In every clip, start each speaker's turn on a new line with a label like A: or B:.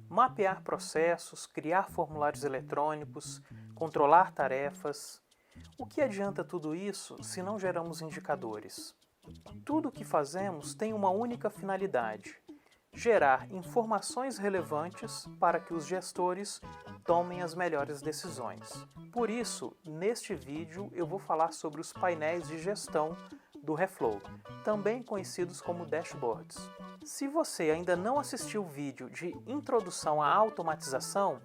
A: mapear processos, criar formulários eletrônicos, controlar tarefas. O que adianta tudo isso se não geramos indicadores? Tudo o que fazemos tem uma única finalidade: gerar informações relevantes para que os gestores tomem as melhores decisões. Por isso, neste vídeo eu vou falar sobre os painéis de gestão do Reflow, também conhecidos como dashboards. Se você ainda não assistiu o vídeo de introdução à automatização,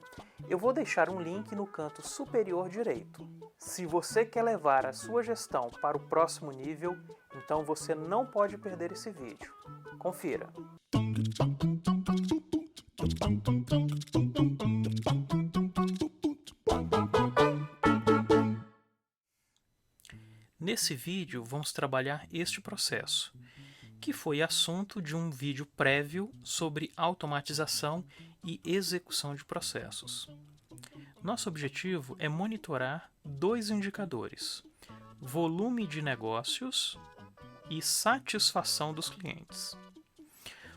A: eu vou deixar um link no canto superior direito. Se você quer levar a sua gestão para o próximo nível, então você não pode perder esse vídeo. Confira! Nesse vídeo vamos trabalhar este processo, que foi assunto de um vídeo prévio sobre automatização e execução de processos. Nosso objetivo é monitorar dois indicadores: volume de negócios e satisfação dos clientes.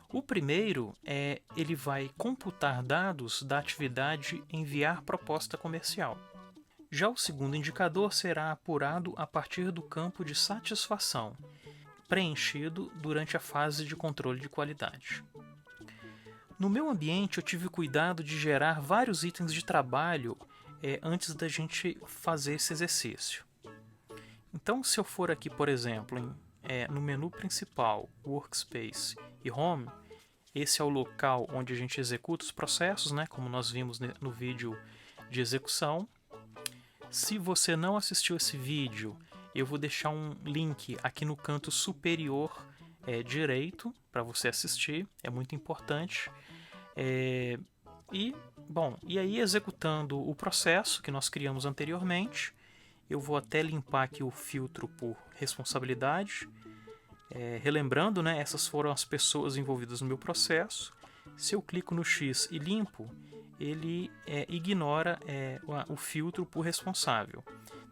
A: O primeiro ele vai computar dados da atividade enviar proposta comercial. Já o segundo indicador será apurado a partir do campo de satisfação, preenchido durante a fase de controle de qualidade. No meu ambiente, eu tive cuidado de gerar vários itens de trabalho antes da gente fazer esse exercício. Então, se eu for aqui, por exemplo, no menu principal, Workspace e Home, esse é o local onde a gente executa os processos, como nós vimos no vídeo de execução. Se você não assistiu esse vídeo, eu vou deixar um link aqui no canto superior direito para você assistir, é muito importante. E aí executando o processo que nós criamos anteriormente, eu vou até limpar aqui o filtro por responsabilidade, relembrando, essas foram as pessoas envolvidas no meu processo. Se eu clico no X e limpo, ele ignora o filtro por responsável.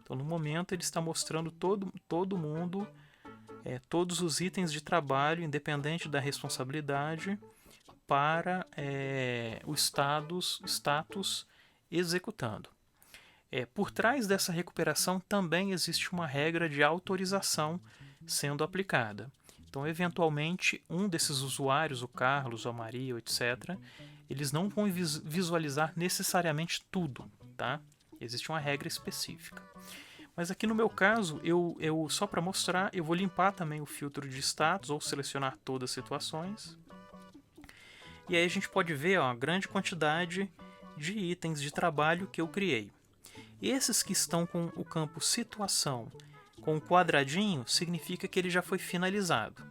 A: Então, no momento, ele está mostrando todo mundo, todos os itens de trabalho, independente da responsabilidade, para o status executando. Por trás dessa recuperação também existe uma regra de autorização sendo aplicada. Então, eventualmente, um desses usuários, o Carlos, a Maria, etc., eles não vão visualizar necessariamente tudo, tá? Existe uma regra específica. Mas aqui no meu caso, eu só para mostrar, eu vou limpar também o filtro de status ou selecionar todas as situações. E aí a gente pode ver a grande quantidade de itens de trabalho que eu criei. Esses que estão com o campo situação com o quadradinho significa que ele já foi finalizado.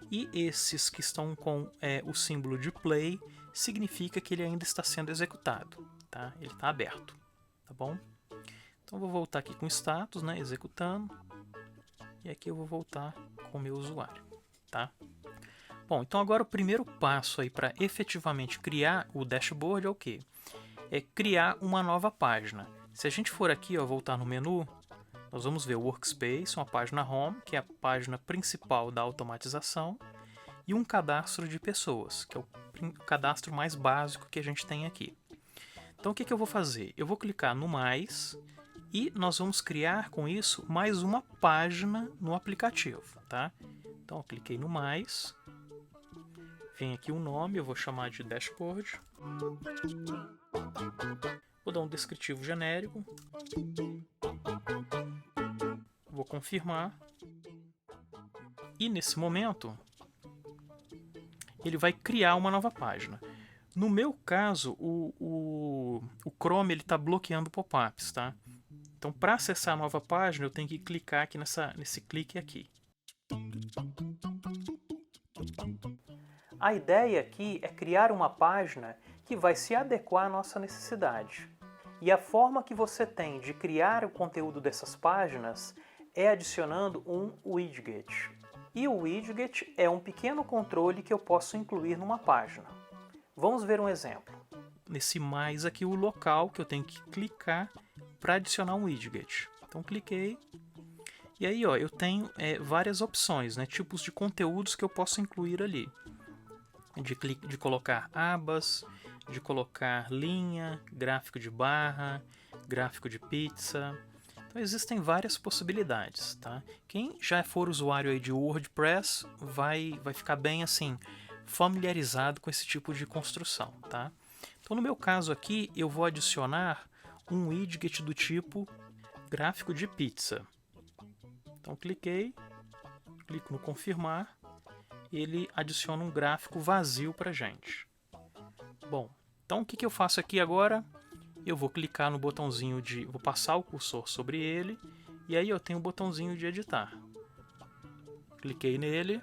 A: E esses que estão com o símbolo de play significa que ele ainda está sendo executado, tá? Ele está aberto, tá bom? Então eu vou voltar aqui com status, executando, e aqui eu vou voltar com o meu usuário, tá? Bom, então agora o primeiro passo aí para efetivamente criar o dashboard é o quê? É criar uma nova página. Se a gente for aqui, voltar no menu, nós vamos ver o Workspace, uma página Home, que é a página principal da automatização, e um cadastro de pessoas, que é o cadastro mais básico que a gente tem aqui. Então o que eu vou fazer? Eu vou clicar no mais e nós vamos criar com isso mais uma página no aplicativo, tá? Então eu cliquei no mais, vem aqui o nome, eu vou chamar de dashboard. Vou dar um descritivo genérico. Vou confirmar. E nesse momento, ele vai criar uma nova página. No meu caso, o Chrome está bloqueando pop-ups, tá? Então, para acessar a nova página, eu tenho que clicar aqui nesse clique aqui. A ideia aqui é criar uma página que vai se adequar à nossa necessidade. E a forma que você tem de criar o conteúdo dessas páginas é adicionando um widget. E o widget é um pequeno controle que eu posso incluir numa página. Vamos ver um exemplo. Nesse mais aqui, o local que eu tenho que clicar para adicionar um widget. Então, cliquei. E aí, eu tenho várias opções, tipos de conteúdos que eu posso incluir ali. De colocar abas, de colocar linha, gráfico de barra, gráfico de pizza. Então existem várias possibilidades, tá? Quem já for usuário aí de WordPress vai ficar bem assim familiarizado com esse tipo de construção, tá? Então no meu caso aqui eu vou adicionar um widget do tipo gráfico de pizza. Então clico no confirmar, ele adiciona um gráfico vazio para gente. Bom, então o que eu faço aqui agora? Eu vou clicar no botãozinho vou passar o cursor sobre ele, e aí eu tenho o botãozinho de editar. Cliquei nele,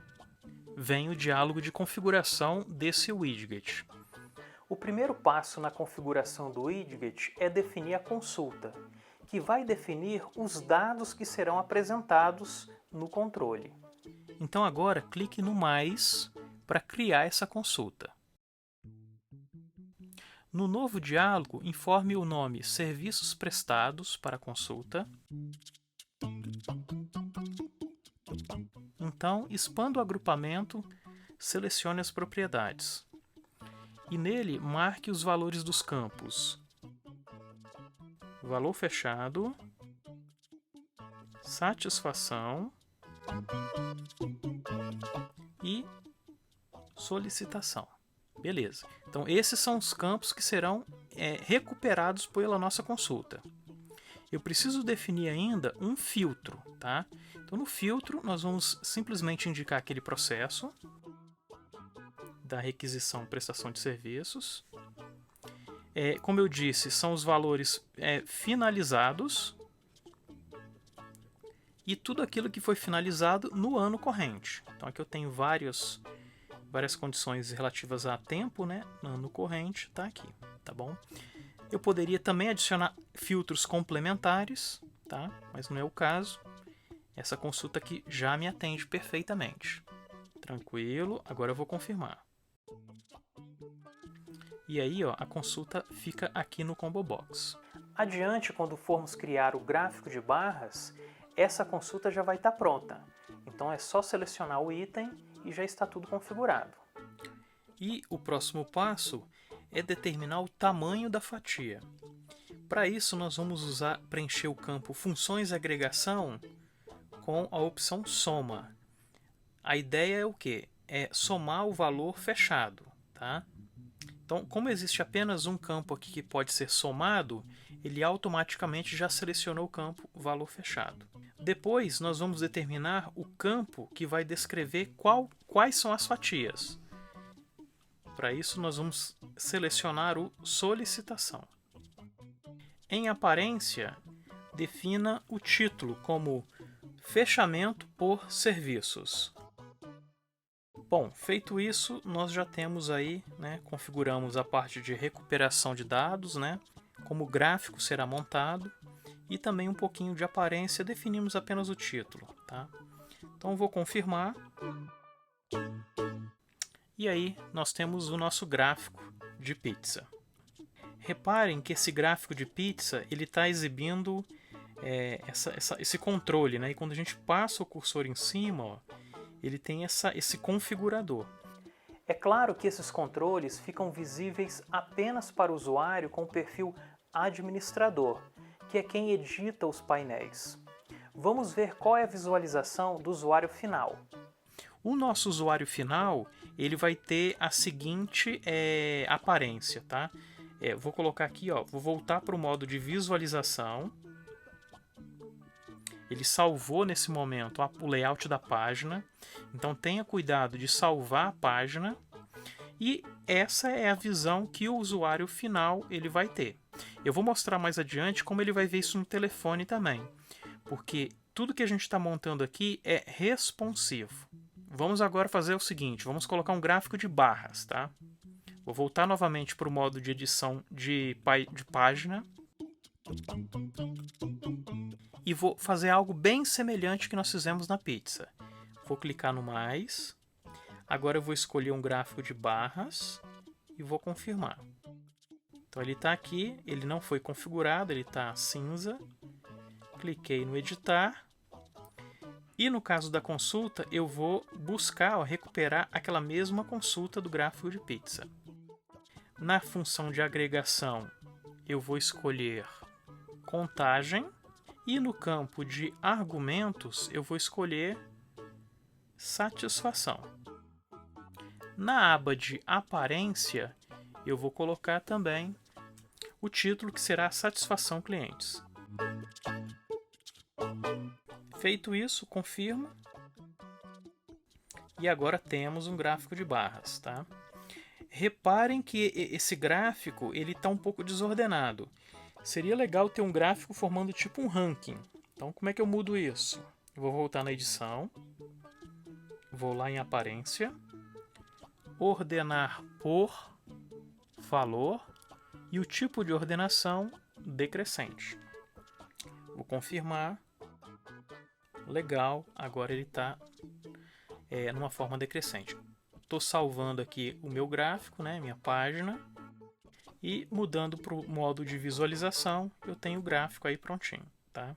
A: vem o diálogo de configuração desse widget. O primeiro passo na configuração do widget é definir a consulta, que vai definir os dados que serão apresentados no controle. Então agora clique no mais para criar essa consulta. No novo diálogo, informe o nome Serviços prestados para a consulta. Então, expanda o agrupamento, selecione as propriedades. E nele, marque os valores dos campos. Valor fechado, satisfação e solicitação. Beleza. Então, esses são os campos que serão recuperados pela nossa consulta. Eu preciso definir ainda um filtro, tá? Então, no filtro, nós vamos simplesmente indicar aquele processo da requisição e prestação de serviços. Como eu disse, são os valores finalizados e tudo aquilo que foi finalizado no ano corrente. Então, aqui eu tenho várias condições relativas a tempo, né? No ano corrente, tá aqui, tá bom? Eu poderia também adicionar filtros complementares, tá? Mas não é o caso. Essa consulta aqui já me atende perfeitamente. Tranquilo, agora eu vou confirmar. E aí, ó, a consulta fica aqui no Combo Box. Adiante, quando formos criar o gráfico de barras, essa consulta já vai estar pronta. Então é só selecionar o item e já está tudo configurado. E o próximo passo é determinar o tamanho da fatia. Para isso, nós vamos preencher o campo Funções de Agregação com a opção Soma. A ideia é o quê? É somar o valor fechado, tá? Então, como existe apenas um campo aqui que pode ser somado, ele automaticamente já selecionou o campo valor fechado. Depois, nós vamos determinar o campo que vai descrever quais são as fatias. Para isso, nós vamos selecionar o solicitação. Em aparência, defina o título como fechamento por serviços. Bom, feito isso, nós já temos aí, né, configuramos a parte de recuperação de dados, né, como o gráfico será montado, e também um pouquinho de aparência, definimos apenas o título, tá? Então vou confirmar. E aí nós temos o nosso gráfico de pizza. Reparem que esse gráfico de pizza ele está exibindo esse controle, né? E quando a gente passa o cursor em cima, ó, ele tem esse configurador. É claro que esses controles ficam visíveis apenas para o usuário com o perfil administrador, que é quem edita os painéis. Vamos ver qual é a visualização do usuário final. O nosso usuário final ele vai ter a seguinte aparência, tá? Vou colocar aqui, ó, vou voltar para o modo de visualização. Ele salvou nesse momento o layout da página, então tenha cuidado de salvar a página, e essa é a visão que o usuário final ele vai ter. Eu vou mostrar mais adiante como ele vai ver isso no telefone também, porque tudo que a gente está montando aqui é responsivo. Vamos agora fazer o seguinte, vamos colocar um gráfico de barras, tá? Vou voltar novamente para o modo de edição de página. E vou fazer algo bem semelhante que nós fizemos na pizza. Vou clicar no mais. Agora eu vou escolher um gráfico de barras e vou confirmar. Então ele está aqui, ele não foi configurado, ele está cinza. Cliquei no editar. E no caso da consulta, eu vou buscar recuperar aquela mesma consulta do gráfico de pizza. Na função de agregação, eu vou escolher contagem e no campo de argumentos eu vou escolher satisfação. Na aba de aparência, eu vou colocar também o título, que será Satisfação Clientes. Feito isso, confirmo. E agora temos um gráfico de barras, tá? Reparem que esse gráfico ele está um pouco desordenado. Seria legal ter um gráfico formando tipo um ranking. Então, como é que eu mudo isso? Eu vou voltar na edição, vou lá em aparência, ordenar por valor e o tipo de ordenação decrescente. Vou confirmar. Legal, agora ele está numa forma decrescente. Estou salvando aqui o meu gráfico, né, minha página, e mudando para o modo de visualização, eu tenho o gráfico aí prontinho. Tá?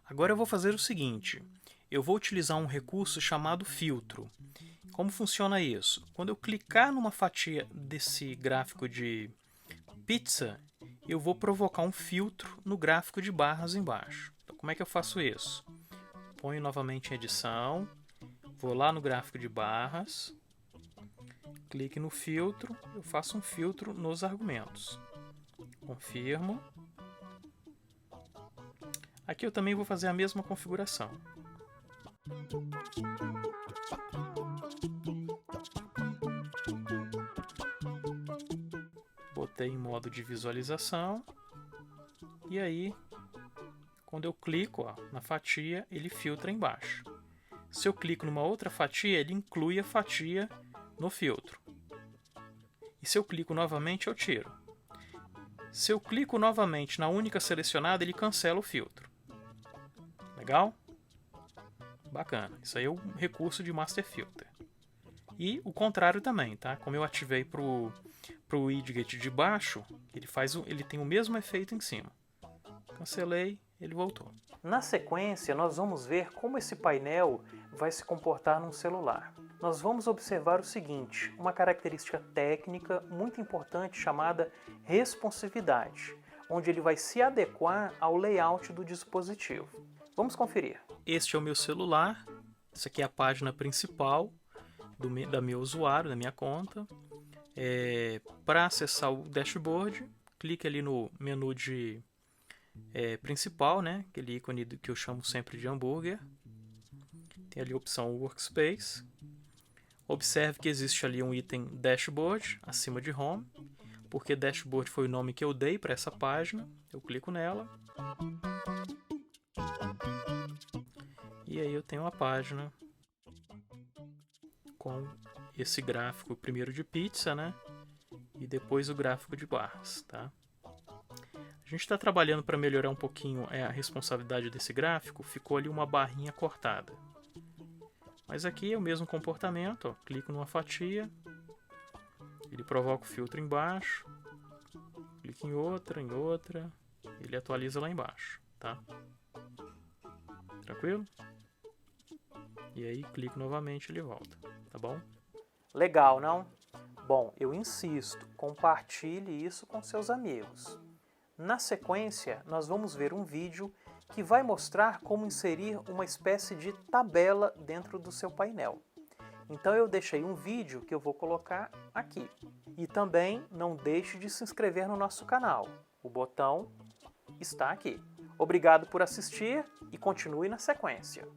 A: Agora eu vou fazer o seguinte, eu vou utilizar um recurso chamado filtro. Como funciona isso? Quando eu clicar numa fatia desse gráfico de pizza, eu vou provocar um filtro no gráfico de barras embaixo. Então, como é que eu faço isso? Ponho novamente em edição, vou lá no gráfico de barras, clique no filtro, eu faço um filtro nos argumentos. Confirmo. Aqui eu também vou fazer a mesma configuração. Botei em modo de visualização. E aí, quando eu clico na fatia, ele filtra embaixo. Se eu clico numa outra fatia, ele inclui a fatia no filtro. E se eu clico novamente, eu tiro. Se eu clico novamente na única selecionada, ele cancela o filtro. Legal? Bacana. Isso aí é um recurso de Master Filter. E o contrário também, tá? Como eu ativei para o widget de baixo, ele tem o mesmo efeito em cima. Cancelei, ele voltou. Na sequência, nós vamos ver como esse painel vai se comportar num celular. Nós vamos observar o seguinte, uma característica técnica muito importante chamada responsividade, onde ele vai se adequar ao layout do dispositivo. Vamos conferir. Este é o meu celular, essa aqui é a página principal da meu usuário, da minha conta. Para acessar o dashboard, clique ali no menu de principal, né? Aquele ícone que eu chamo sempre de hambúrguer. Tem ali a opção Workspace. Observe que existe ali um item Dashboard acima de Home, porque Dashboard foi o nome que eu dei para essa página. Eu clico nela. E aí eu tenho a página com esse gráfico primeiro de pizza, né? E depois o gráfico de barras, tá? A gente está trabalhando para melhorar um pouquinho a responsabilidade desse gráfico. Ficou ali uma barrinha cortada. Mas aqui é o mesmo comportamento, ó. Clico numa fatia, ele provoca o filtro embaixo, clico em outra, ele atualiza lá embaixo, tá? Tranquilo? E aí clico novamente e ele volta, tá bom? Legal, não? Bom, eu insisto, compartilhe isso com seus amigos. Na sequência, nós vamos ver um vídeo que vai mostrar como inserir uma espécie de tabela dentro do seu painel. Então eu deixei um vídeo que eu vou colocar aqui. E também não deixe de se inscrever no nosso canal. O botão está aqui. Obrigado por assistir e continue na sequência.